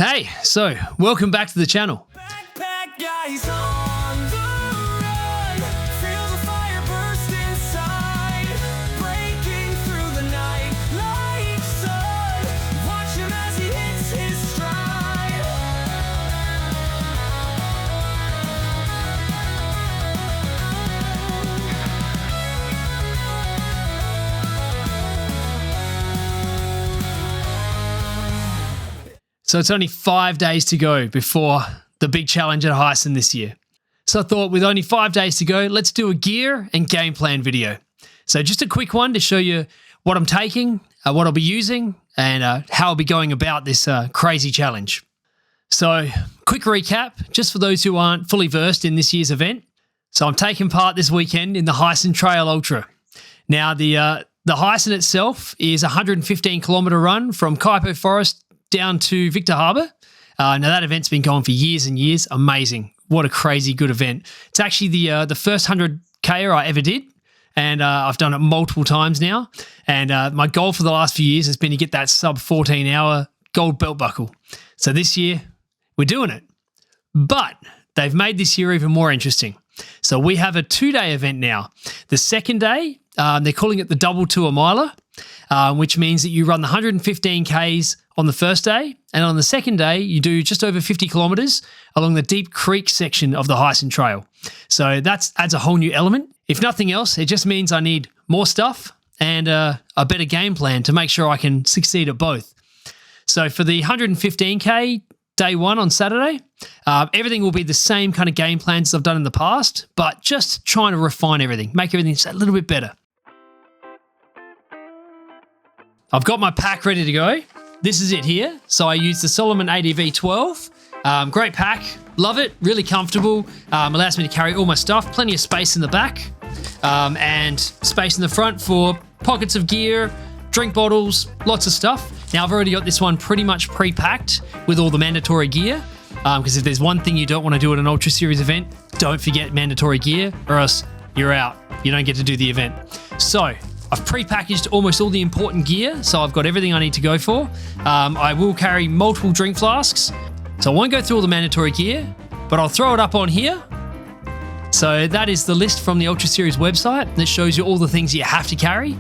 Hey, so welcome back to the channel. Backpack guys on the run. Feel the fire burst inside. Breaking through the night like sun. Watch him as he hits his stride. So it's only 5 days to go before the big challenge at Heysen this year. So I thought with only 5 days to go, let's do a gear and game plan video. So just a quick one to show you what I'm taking, what I'll be using, and how I'll be going about this crazy challenge. So quick recap, just for those who aren't fully versed in this year's event. So I'm taking part this weekend in the Heysen Trail Ultra. Now the Heysen itself is a 115-kilometre run from Kaipo Forest down to Victor Harbour. Now that event's been going for years and years. Amazing. What a crazy good event. It's actually the first 100K I ever did. And I've done it multiple times now. And my goal for the last few years has been to get that sub 14-hour gold belt buckle. So this year, we're doing it. But they've made this year even more interesting. So we have a 2-day event now. The second day, they're calling it the double tour miler, which means that you run the 115Ks on the first day, and on the second day, you do just over 50 kilometres along the Deep Creek section of the Heysen Trail. So that adds a whole new element. If nothing else, it just means I need more stuff and a better game plan to make sure I can succeed at both. So for the 115K, day one on Saturday, everything will be the same kind of game plans as I've done in the past, but just trying to refine everything, make everything just a little bit better. I've got my pack ready to go. This is it here. So I use the Solomon ADV 12. Great pack. Love it. Really comfortable. Allows me to carry all my stuff. Plenty of space in the back and space in the front for pockets of gear, drink bottles, lots of stuff. Now I've already got this one pretty much pre-packed with all the mandatory gear because if there's one thing you don't want to do at an Ultra Series event, don't forget mandatory gear or else you're out. You don't get to do the event. So I've pre-packaged almost all the important gear, so I've got everything I need to go for. I will carry multiple drink flasks, so I won't go through all the mandatory gear, but I'll throw it up on here. So that is the list from the Ultra Series website that shows you all the things you have to carry.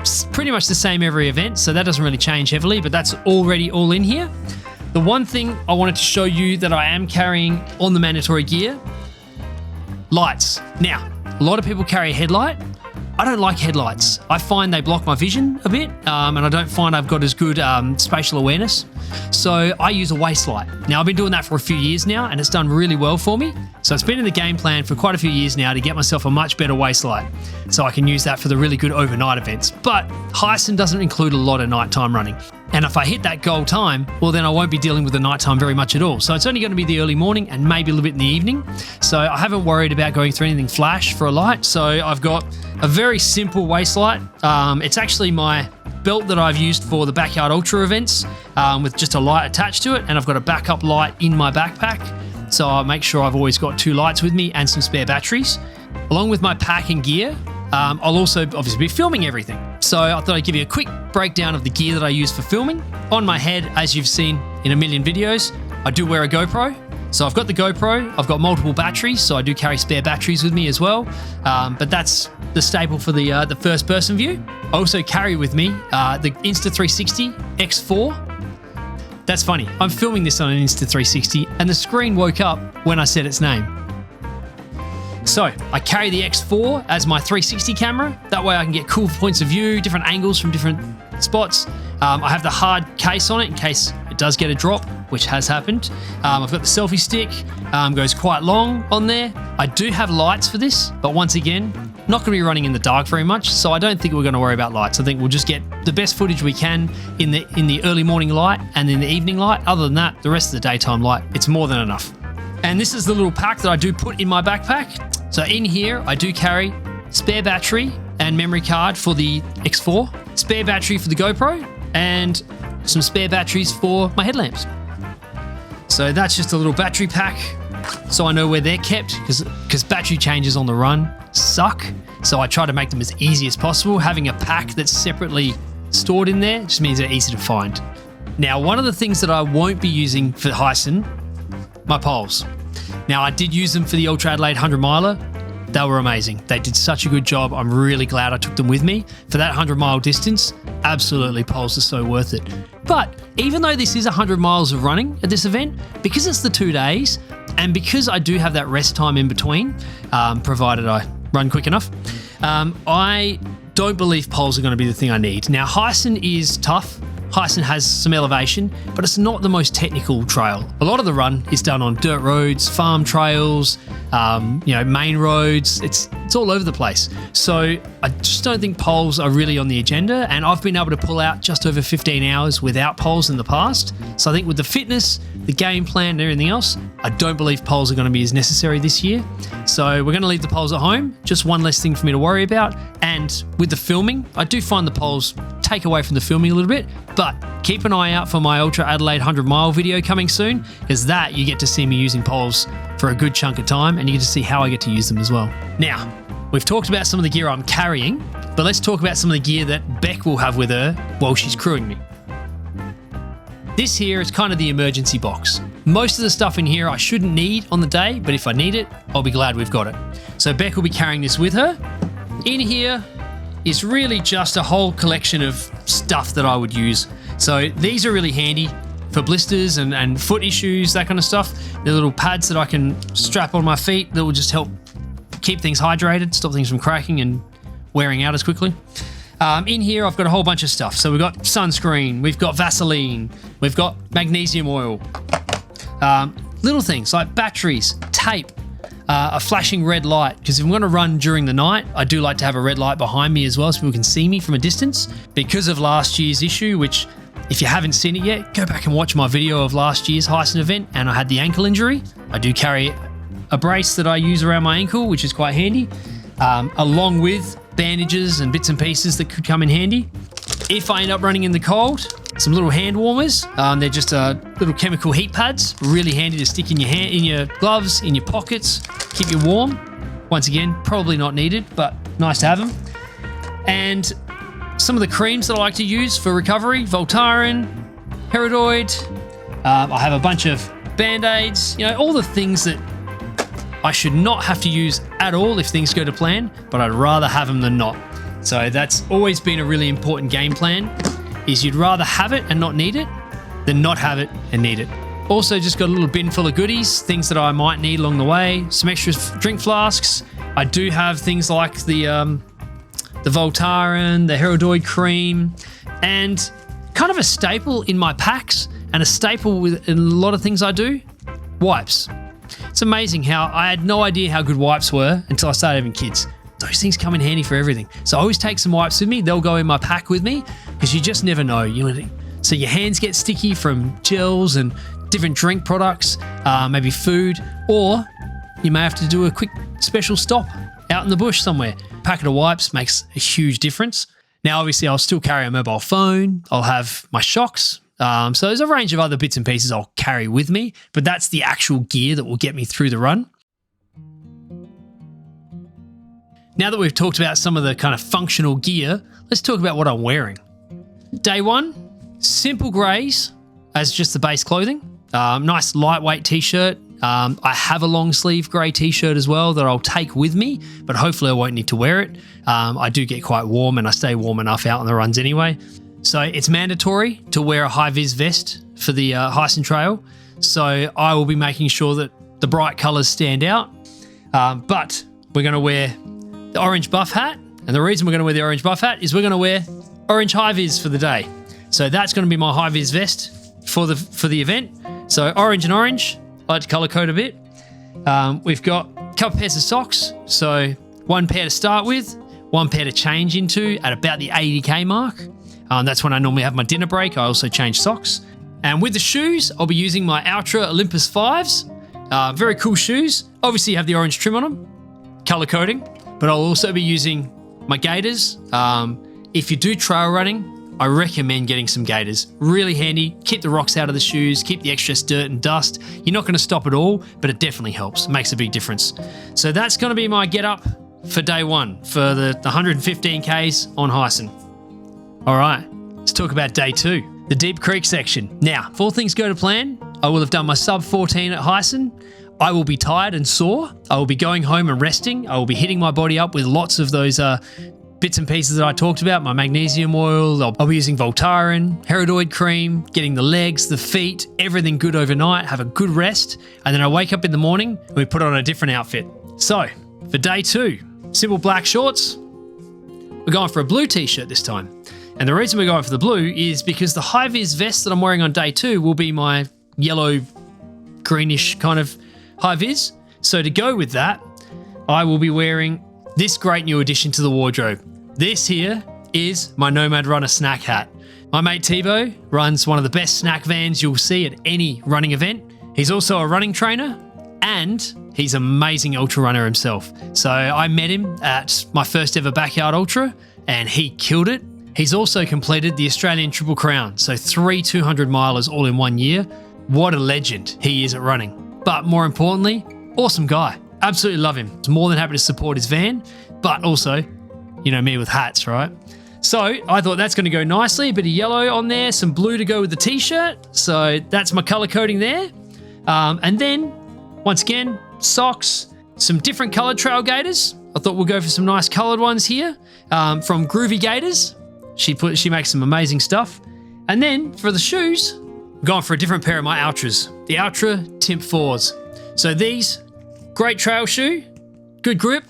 It's pretty much the same every event, so that doesn't really change heavily, but that's already all in here. The one thing I wanted to show you that I am carrying on the mandatory gear, lights. Now, a lot of people carry a headlight. I don't like headlights. I find they block my vision a bit, and I don't find I've got as good spatial awareness. So I use a waist light. Now, I've been doing that for a few years now, and it's done really well for me. So it's been in the game plan for quite a few years now to get myself a much better waist light, so I can use that for the really good overnight events. But Heysen doesn't include a lot of nighttime running. And if I hit that goal time, well, then I won't be dealing with the nighttime very much at all. So it's only going to be the early morning and maybe a little bit in the evening. So I haven't worried about going through anything flash for a light. So I've got a very simple waist light. It's actually my belt that I've used for the Backyard Ultra events with just a light attached to it. And I've got a backup light in my backpack. So I'll make sure I've always got 2 lights with me and some spare batteries. Along with my pack and gear, I'll also obviously be filming everything. So I thought I'd give you a quick breakdown of the gear that I use for filming. On my head, as you've seen in a million videos, I do wear a GoPro. So I've got the GoPro, I've got multiple batteries, so I do carry spare batteries with me as well. But that's the staple for the first person view. I also carry with me the Insta360 X4. That's funny, I'm filming this on an Insta360 and the screen woke up when I said its name. So I carry the X4 as my 360 camera. That way I can get cool points of view, different angles from different spots. I have the hard case on it in case it does get a drop, which has happened. I've got the selfie stick, goes quite long on there. I do have lights for this, but once again, not going to be running in the dark very much, so I don't think we're going to worry about lights. I think we'll just get the best footage we can in the early morning light and in the evening light. Other than that, the rest of the daytime light, it's more than enough. And this is the little pack that I do put in my backpack. So in here, I do carry spare battery and memory card for the X4, spare battery for the GoPro, and some spare batteries for my headlamps. So that's just a little battery pack, so I know where they're kept, because battery changes on the run suck. So I try to make them as easy as possible. Having a pack that's separately stored in there just means they're easy to find. Now, one of the things that I won't be using for Heysen, my poles. Now, I did use them for the Ultra Adelaide 100 miler. They were amazing. They did such a good job. I'm really glad I took them with me. For that 100-mile distance, absolutely, poles are so worth it. But even though this is 100 miles of running at this event, because it's the 2 days, and because I do have that rest time in between, provided I run quick enough, I don't believe poles are going to be the thing I need. Now, Heysen is tough. Heysen has some elevation, but it's not the most technical trail. A lot of the run is done on dirt roads, farm trails, main roads. It's all over the place. So I just don't think poles are really on the agenda, and I've been able to pull out just over 15 hours without poles in the past. So I think with the fitness, the game plan and everything else, I don't believe poles are going to be as necessary this year. So we're going to leave the poles at home, just one less thing for me to worry about. And with the filming, I do find the poles take away from the filming a little bit, but keep an eye out for my Ultra Adelaide 100 mile video coming soon, because that you get to see me using poles for a good chunk of time, and you get to see how I get to use them as well. Now, we've talked about some of the gear I'm carrying, but let's talk about some of the gear that Beck will have with her while she's crewing me. This here is kind of the emergency box. Most of the stuff in here I shouldn't need on the day, but if I need it, I'll be glad we've got it. So Beck will be carrying this with her. In here is really just a whole collection of stuff that I would use. So these are really handy for blisters and foot issues, that kind of stuff. They're little pads that I can strap on my feet that will just help keep things hydrated, stop things from cracking and wearing out as quickly. In here, I've got a whole bunch of stuff. So we've got sunscreen, we've got Vaseline, we've got magnesium oil, little things like batteries, tape, a flashing red light, because if I'm going to run during the night, I do like to have a red light behind me as well so people can see me from a distance. Because of last year's issue, which if you haven't seen it yet, go back and watch my video of last year's Heysen event, and I had the ankle injury. I do carry a brace that I use around my ankle, which is quite handy, along with bandages and bits and pieces that could come in handy. If I end up running in the cold, some little hand warmers. They're just little chemical heat pads, really handy to stick in your hand, in your gloves, in your pockets, keep you warm. Once again, probably not needed, but nice to have them. And some of the creams that I like to use for recovery: Voltaren, Heridoid. I have a bunch of Band-Aids, all the things that I should not have to use at all if things go to plan, but I'd rather have them than not. So that's always been a really important game plan, is you'd rather have it and not need it than not have it and need it. Also just got a little bin full of goodies, things that I might need along the way, some extra drink flasks. I do have things like the Voltaren, the Heridoid cream, and kind of a staple in my packs and a staple in a lot of things I do, wipes. It's amazing how I had no idea how good wipes were until I started having kids. Those things come in handy for everything. So I always take some wipes with me. They'll go in my pack with me because you just never know. So your hands get sticky from gels and different drink products, maybe food, or you may have to do a quick special stop out in the bush somewhere. A packet of wipes makes a huge difference. Now, obviously, I'll still carry a mobile phone. I'll have my shocks. So there's a range of other bits and pieces I'll carry with me, but that's the actual gear that will get me through the run. Now that we've talked about some of the kind of functional gear, let's talk about what I'm wearing. Day one, simple greys as just the base clothing. Nice lightweight t-shirt. I have a long sleeve grey t-shirt as well that I'll take with me, but hopefully I won't need to wear it. I do get quite warm and I stay warm enough out on the runs anyway. So it's mandatory to wear a high-vis vest for the Heysen Trail. So I will be making sure that the bright colours stand out. But we're going to wear the orange buff hat. And the reason we're going to wear the orange buff hat is we're going to wear orange high-vis for the day. So that's going to be my high-vis vest for the event. So orange and orange. I like to colour code a bit. We've got a couple pairs of socks. So one pair to start with, one pair to change into at about the 80k mark. That's when I normally have my dinner break. I also change socks. And with the shoes, I'll be using my Ultra Olympus 5s. Very cool shoes. Obviously you have the orange trim on them, colour coding, but I'll also be using my gaiters. If you do trail running, I recommend getting some gaiters. Really handy, keep the rocks out of the shoes, keep the excess dirt and dust. You're not going to stop at all, but it definitely helps. It makes a big difference. So that's going to be my get up for day one for the 115Ks on Heysen. All right, let's talk about day two. the Deep Creek section. Now, if all things go to plan, I will have done my sub 14 at Heysen. I will be tired and sore. I will be going home and resting. I will be hitting my body up with lots of those bits and pieces that I talked about, my magnesium oil. I'll be using Voltaren, Heridoid cream, getting the legs, the feet, everything good overnight, have a good rest. And then I wake up in the morning and we put on a different outfit. So for day 2, simple black shorts. We're going for a blue t-shirt this time. And the reason we're going for the blue is because the high-vis vest that I'm wearing on day 2 will be my yellow, greenish kind of high-vis. So to go with that, I will be wearing this great new addition to the wardrobe. This here is my Nomad Runner snack hat. My mate Tebow runs one of the best snack vans you'll see at any running event. He's also a running trainer and he's an amazing ultra runner himself. So I met him at my first ever backyard ultra and he killed it. He's also completed the Australian Triple Crown, so 3 200 milers all in 1 year. What a legend he is at running. But more importantly, awesome guy. Absolutely love him. I'm more than happy to support his van, but also, you know me with hats, right? So I thought that's going to go nicely. A bit of yellow on there, some blue to go with the t-shirt. So that's my color coding there. And then, once again, socks, some different colored trail gaiters. I thought we'll go for some nice colored ones here from Groovy Gators. She makes some amazing stuff. And then for the shoes, I'm going for a different pair of my Outras, the Outra Timp 4s. So these, great trail shoe, good grip,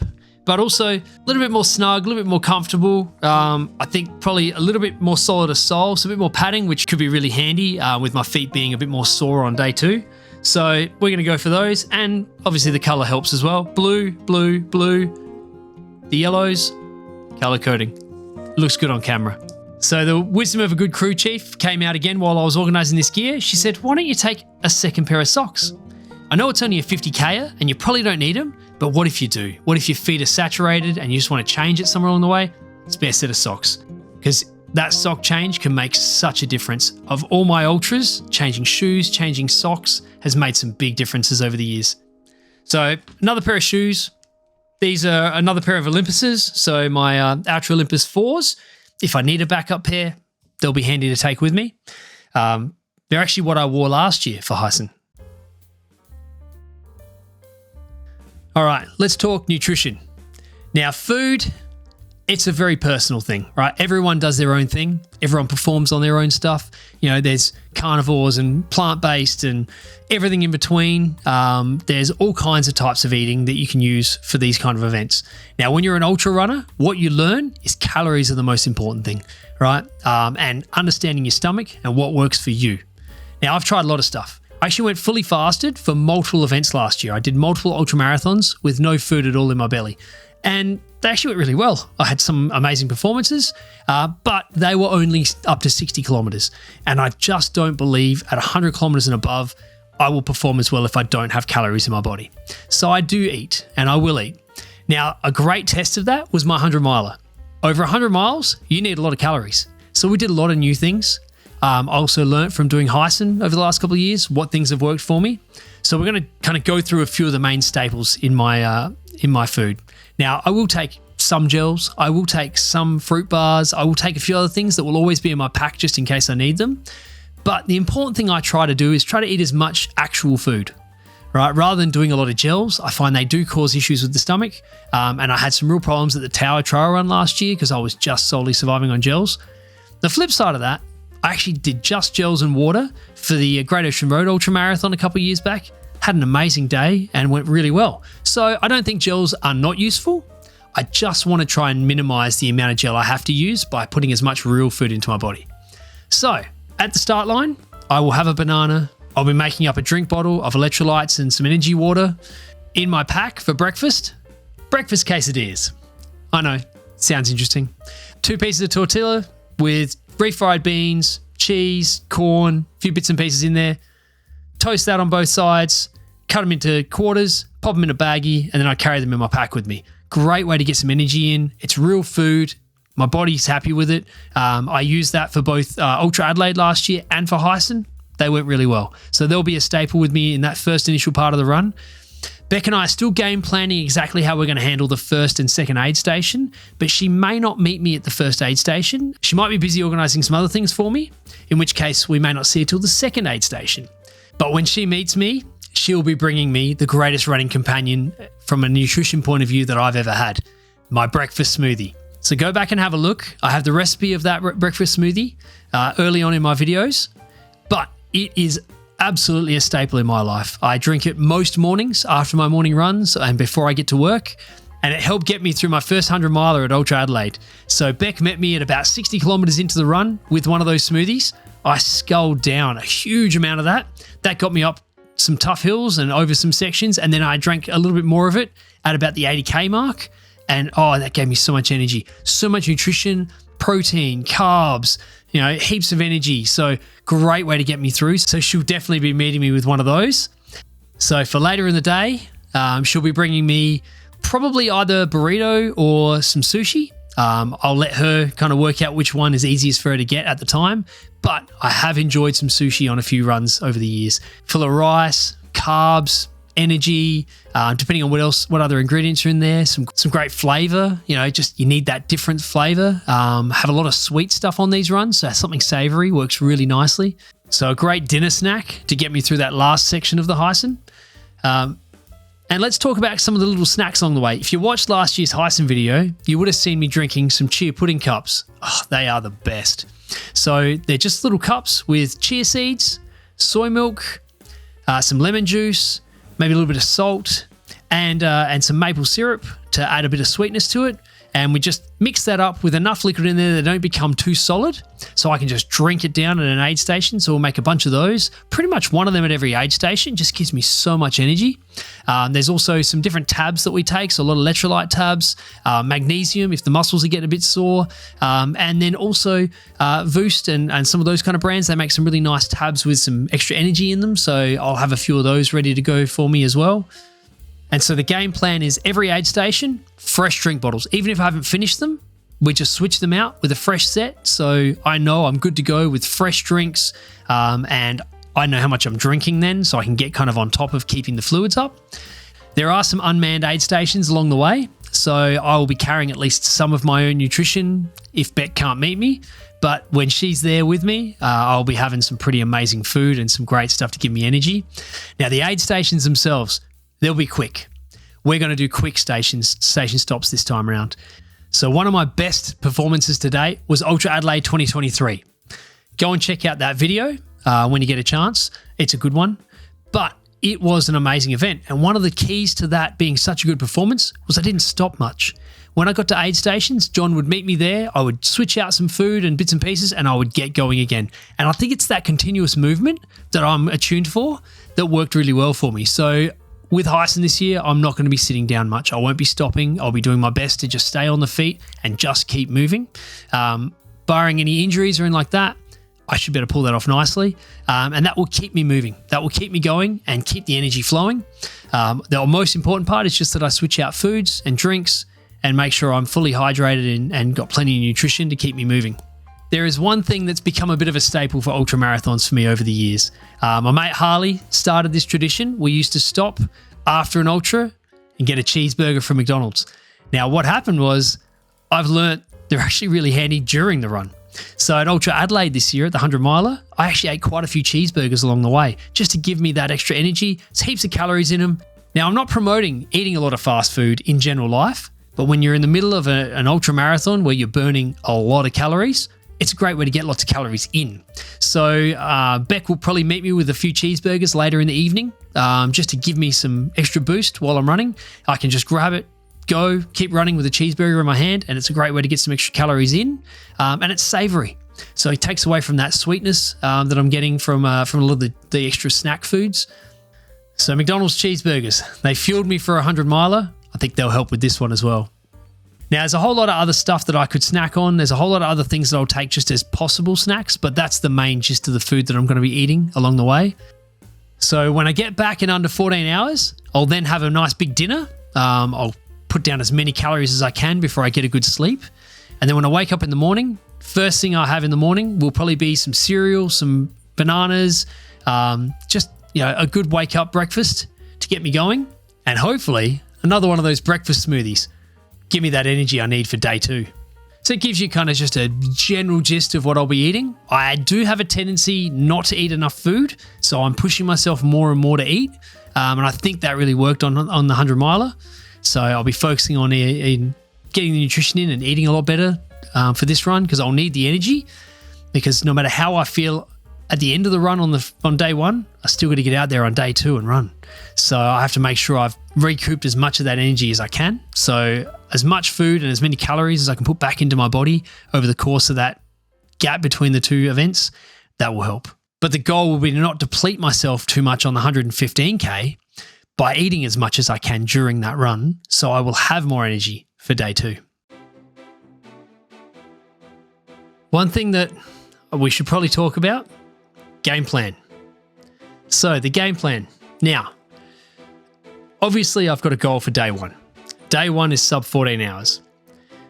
but also a little bit more snug, a little bit more comfortable. I think probably a little bit more solid a sole, so a bit more padding, which could be really handy with my feet being a bit more sore on day 2. So we're going to go for those. And obviously the color helps as well. Blue, blue, blue. The yellows, color coding. Looks good on camera. So the wisdom of a good crew chief came out again while I was organizing this gear. She said, why don't you take a second pair of socks? I know it's only a 50K and you probably don't need them, but what if you do? What if your feet are saturated and you just want to change it somewhere along the way? Spare set of socks. Because that sock change can make such a difference. Of all my ultras, changing shoes, changing socks has made some big differences over the years. So another pair of shoes. These are another pair of Olympuses. So my Ultra Olympus 4s. If I need a backup pair, they'll be handy to take with me. They're actually what I wore last year for Heysen. All right, let's talk nutrition. Now, food, it's a very personal thing, right? Everyone does their own thing. Everyone performs on their own stuff. You know, there's carnivores and plant-based and everything in between. There's all kinds of types of eating that you can use for these kind of events. Now, when you're an ultra runner, what you learn is calories are the most important thing, right? And understanding your stomach and what works for you. Now, I've tried a lot of stuff. I actually went fully fasted for multiple events last year. I did multiple ultra marathons with no food at all in my belly. And they actually went really well. I had some amazing performances, but they were only up to 60 kilometers. And I just don't believe at 100 kilometers and above, I will perform as well if I don't have calories in my body. So I do eat and I will eat. Now, a great test of that was my 100 miler. Over 100 miles, you need a lot of calories. So we did a lot of new things. I also learned from doing Heysen over the last couple of years what things have worked for me. So we're going to kind of go through a few of the main staples in my food. Now, I will take some gels. I will take some fruit bars. I will take a few other things that will always be in my pack just in case I need them. But the important thing I try to do is try to eat as much actual food, right? Rather than doing a lot of gels, I find they do cause issues with the stomach. And I had some real problems at the Tower Trial Run last year because I was just solely surviving on gels. The flip side of that, I actually did just gels and water for the Great Ocean Road Ultra Marathon a couple of years back. Had an amazing day and went really well. So I don't think gels are not useful. I just want to try and minimize the amount of gel I have to use by putting as much real food into my body. So at the start line, I will have a banana. I'll be making up a drink bottle of electrolytes and some energy water. In my pack for breakfast quesadillas. I know, sounds interesting. 2 pieces of tortilla with refried beans, cheese, corn, a few bits and pieces in there. Toast that on both sides, cut them into quarters, pop them in a baggie, and then I carry them in my pack with me. Great way to get some energy in. It's real food. My body's happy with it. I used that for both Ultra Adelaide last year and for Heysen. They went really well. So there'll be a staple with me in that first initial part of the run. Beck and I are still game planning exactly how we're going to handle the first and second aid station, but she may not meet me at the first aid station. She might be busy organising some other things for me, in which case we may not see her till the second aid station. But when she meets me, she'll be bringing me the greatest running companion from a nutrition point of view that I've ever had, my breakfast smoothie. So go back and have a look. I have the recipe of that breakfast smoothie early on in my videos, but it is absolutely a staple in my life. I drink it most mornings after my morning runs and before I get to work, and it helped get me through my first 100 miler at Ultra Adelaide. So Beck met me at about 60 kilometers into the run with one of those smoothies. I sculled down a huge amount of that. That got me up some tough hills and over some sections, and then I drank a little bit more of it at about the 80k mark, and that gave me so much energy, so much nutrition, protein, carbs, heaps of energy. So great way to get me through. So she'll definitely be meeting me with one of those. So for later in the day, she'll be bringing me probably either burrito or some sushi. I'll let her kind of work out which one is easiest for her to get at the time. But I have enjoyed some sushi on a few runs over the years. Full of rice, carbs, energy, depending on what other ingredients are in there, some great flavor, you need that different flavor. Have a lot of sweet stuff on these runs, so something savory works really nicely. So a great dinner snack to get me through that last section of the Heysen. And let's talk about some of the little snacks along the way. If you watched last year's Heysen video, you would have seen me drinking some chia pudding cups. Oh, they are the best. So they're just little cups with chia seeds, soy milk, some lemon juice, maybe a little bit of salt, and some maple syrup to add a bit of sweetness to it. And we just mix that up with enough liquid in there that don't become too solid, so I can just drink it down at an aid station. So we'll make a bunch of those, pretty much one of them at every aid station. Just gives me so much energy. There's also some different tabs that we take, so a lot of electrolyte tabs, magnesium if the muscles are getting a bit sore, and then also Voost and some of those kind of brands, they make some really nice tabs with some extra energy in them. So I'll have a few of those ready to go for me as well. And so the game plan is every aid station, fresh drink bottles. Even if I haven't finished them, we just switch them out with a fresh set. So I know I'm good to go with fresh drinks, and I know how much I'm drinking then, so I can get kind of on top of keeping the fluids up. There are some unmanned aid stations along the way, so I will be carrying at least some of my own nutrition if Beck can't meet me. But when she's there with me, I'll be having some pretty amazing food and some great stuff to give me energy. Now, the aid stations themselves, they'll be quick. We're going to do quick station stops this time around. So one of my best performances to date was Ultra Adelaide 2023. Go and check out that video when you get a chance. It's a good one. But it was an amazing event. And one of the keys to that being such a good performance was I didn't stop much. When I got to aid stations, John would meet me there. I would switch out some food and bits and pieces, and I would get going again. And I think it's that continuous movement that I'm attuned for that worked really well for me. So with Heysen this year, I'm not going to be sitting down much. I won't be stopping. I'll be doing my best to just stay on the feet and just keep moving. Barring any injuries or anything like that, I should be able to pull that off nicely. And that will keep me moving. That will keep me going and keep the energy flowing. The most important part is just that I switch out foods and drinks and make sure I'm fully hydrated and got plenty of nutrition to keep me moving. There is one thing that's become a bit of a staple for ultra marathons for me over the years. My mate Harley started this tradition. We used to stop after an ultra and get a cheeseburger from McDonald's. Now, what happened was I've learnt they're actually really handy during the run. So at Ultra Adelaide this year at the 100 miler, I actually ate quite a few cheeseburgers along the way just to give me that extra energy. There's heaps of calories in them. Now, I'm not promoting eating a lot of fast food in general life, but when you're in the middle of an ultra marathon where you're burning a lot of calories, it's a great way to get lots of calories in. So Beck will probably meet me with a few cheeseburgers later in the evening just to give me some extra boost while I'm running. I can just grab it, go, keep running with a cheeseburger in my hand, and it's a great way to get some extra calories in. And it's savory. So it takes away from that sweetness that I'm getting from a lot of the extra snack foods. So McDonald's cheeseburgers, they fueled me for a 100 miler. I think they'll help with this one as well. Now, there's a whole lot of other stuff that I could snack on. There's a whole lot of other things that I'll take just as possible snacks, but that's the main gist of the food that I'm going to be eating along the way. So when I get back in under 14 hours, I'll then have a nice big dinner. I'll put down as many calories as I can before I get a good sleep. And then when I wake up in the morning, first thing I have in the morning will probably be some cereal, some bananas, just a good wake up breakfast to get me going. and hopefully another one of those breakfast smoothies. Give me that energy I need for day 2. So it gives you kind of just a general gist of what I'll be eating. I do have a tendency not to eat enough food, so I'm pushing myself more and more to eat. And I think that really worked on the 100 miler. So I'll be focusing on getting the nutrition in and eating a lot better for this run, because I'll need the energy, because no matter how I feel at the end of the run on day 1, I still got to get out there on day 2 and run. So I have to make sure I've recouped as much of that energy as I can. So as much food and as many calories as I can put back into my body over the course of that gap between the 2 events, that will help. But the goal will be to not deplete myself too much on the 115K by eating as much as I can during that run, so I will have more energy for day 2. One thing that we should probably talk about, game plan. So the game plan. Now, obviously I've got a goal for day 1. Day 1 is sub 14 hours.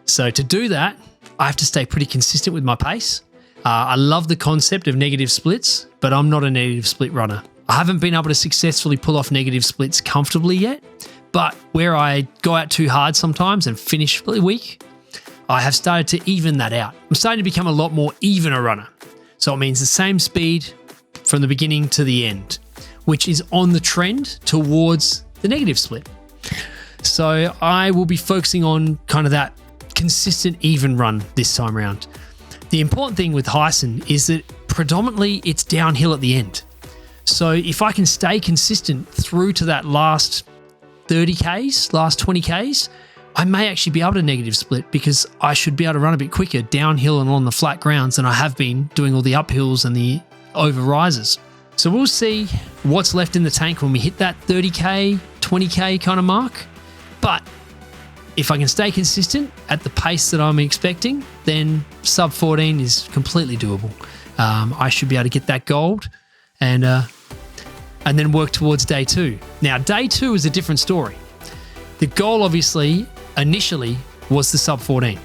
So to do that, I have to stay pretty consistent with my pace. I love the concept of negative splits, but I'm not a negative split runner. I haven't been able to successfully pull off negative splits comfortably yet, but where I go out too hard sometimes and finish weak, I have started to even that out. I'm starting to become a lot more even a runner. So it means the same speed from the beginning to the end, which is on the trend towards the negative split. So I will be focusing on kind of that consistent even run this time around. The important thing with Heysen is that predominantly it's downhill at the end. So if I can stay consistent through to that last 30Ks, last 20Ks, I may actually be able to negative split, because I should be able to run a bit quicker downhill and on the flat grounds than I have been doing all the uphills and the over rises. So we'll see what's left in the tank when we hit that 30K, 20K kind of mark. But if I can stay consistent at the pace that I'm expecting, then sub 14 is completely doable. I should be able to get that gold and then work towards day 2. Now, day 2 is a different story. The goal, obviously, initially was the sub 14.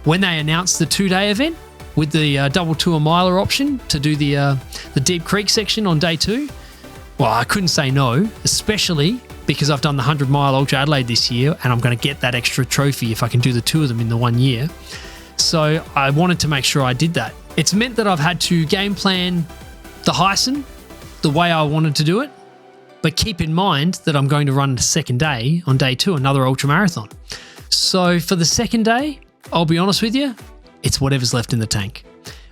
When they announced the 2-day event with the double 2 miler option to do the Deep Creek section on day 2, well, I couldn't say no, especially because I've done the 100 mile Ultra Adelaide this year, and I'm going to get that extra trophy if I can do the 2 of them in the 1 year. So I wanted to make sure I did that. It's meant that I've had to game plan the Heysen the way I wanted to do it, but keep in mind that I'm going to run the second day on day 2, another ultra marathon. So for the second day, I'll be honest with you, it's whatever's left in the tank.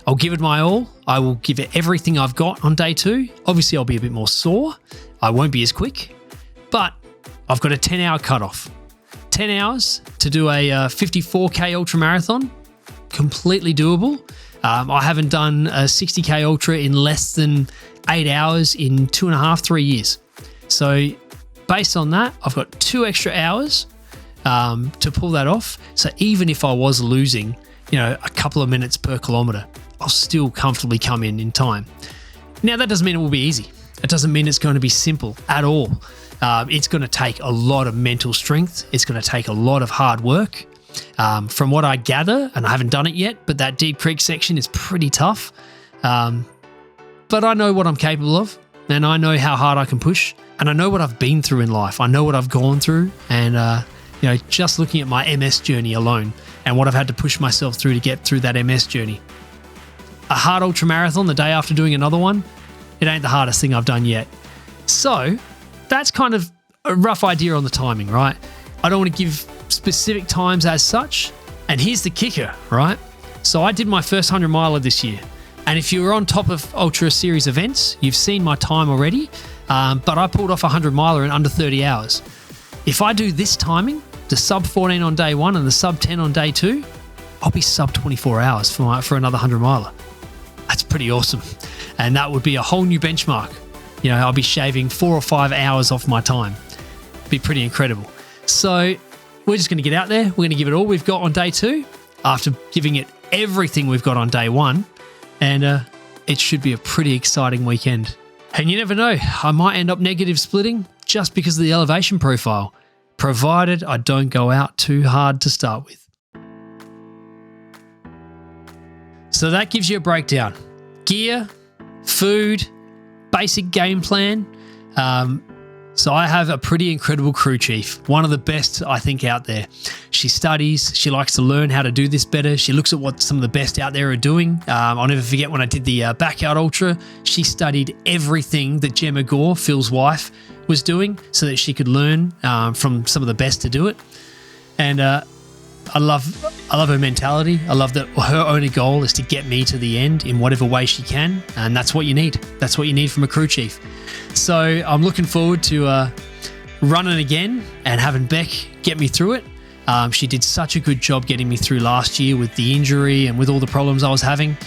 I'll give it my all. I will give it everything I've got on day 2. Obviously, I'll be a bit more sore. I won't be as quick, but I've got a 10-hour cutoff. 10 hours to do a 54K ultra marathon, completely doable. I haven't done a 60K ultra in less than 8 hours in 2.5, 3 years. So based on that, I've got 2 extra hours to pull that off. So even if I was losing, a couple of minutes per kilometre, I'll still comfortably come in time. Now, that doesn't mean it will be easy. It doesn't mean it's going to be simple at all. It's going to take a lot of mental strength. It's going to take a lot of hard work. From what I gather, and I haven't done it yet, but that Deep Creek section is pretty tough. But I know what I'm capable of, and I know how hard I can push, and I know what I've been through in life. I know what I've gone through, and just looking at my MS journey alone and what I've had to push myself through to get through that MS journey. A hard ultra marathon the day after doing another one, it ain't the hardest thing I've done yet. So that's kind of a rough idea on the timing, right? I don't want to give specific times as such. And here's the kicker, right? So I did my first 100 miler this year. And if you were on top of Ultra Series events, you've seen my time already. But I pulled off a 100 miler in under 30 hours. If I do this timing, the sub 14 on day 1 and the sub 10 on day 2, I'll be sub 24 hours for another 100 miler. That's pretty awesome. And that would be a whole new benchmark. I'll be shaving 4 or 5 hours off my time. Be pretty incredible. So we're just going to get out there. We're going to give it all we've got on day 2 after giving it everything we've got on day 1. And it should be a pretty exciting weekend. And you never know, I might end up negative splitting just because of the elevation profile, provided I don't go out too hard to start with. So that gives you a breakdown. Gear, food, basic game plan. So I have a pretty incredible crew chief, one of the best I think out there. She studies, she likes to learn how to do this better. She looks at what some of the best out there are doing. I'll never forget when I did the Backyard Ultra, she studied everything that Gemma Gore, Phil's wife, was doing so that she could learn from some of the best to do it. And I love her mentality. I love that her only goal is to get me to the end in whatever way she can, and that's what you need. That's what you need from a crew chief. So I'm looking forward to running again and having Beck get me through it. She did such a good job getting me through last year with the injury and with all the problems I was having.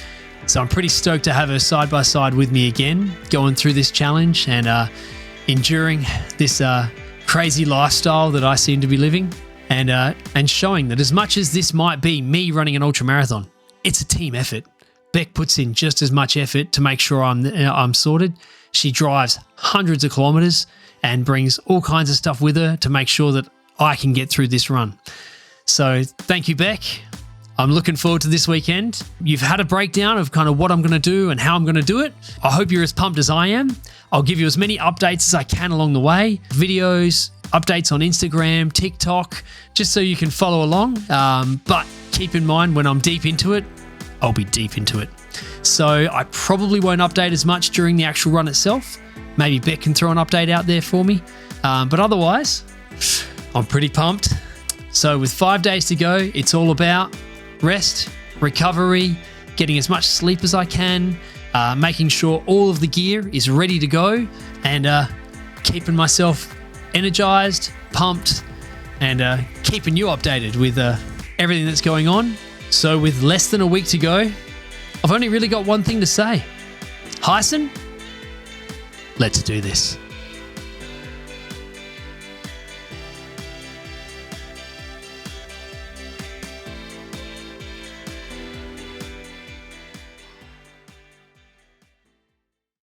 So I'm pretty stoked to have her side by side with me again, going through this challenge and enduring this crazy lifestyle that I seem to be living. And showing that as much as this might be me running an ultra marathon, it's a team effort. Beck puts in just as much effort to make sure I'm sorted. She drives hundreds of kilometers and brings all kinds of stuff with her to make sure that I can get through this run. So thank you, Beck. I'm looking forward to this weekend. You've had a breakdown of kind of what I'm going to do and how I'm going to do it. I hope you're as pumped as I am. I'll give you as many updates as I can along the way. Videos, updates on Instagram, TikTok, just so you can follow along. But keep in mind, when I'm deep into it, I'll be deep into it. So I probably won't update as much during the actual run itself. Maybe Beck can throw an update out there for me. But otherwise, I'm pretty pumped. So with 5 days to go, it's all about rest, recovery, getting as much sleep as I can, making sure all of the gear is ready to go, and keeping myself energized, pumped, and keeping you updated with everything that's going on. So with less than a week to go, I've only really got one thing to say. Heysen, let's do this.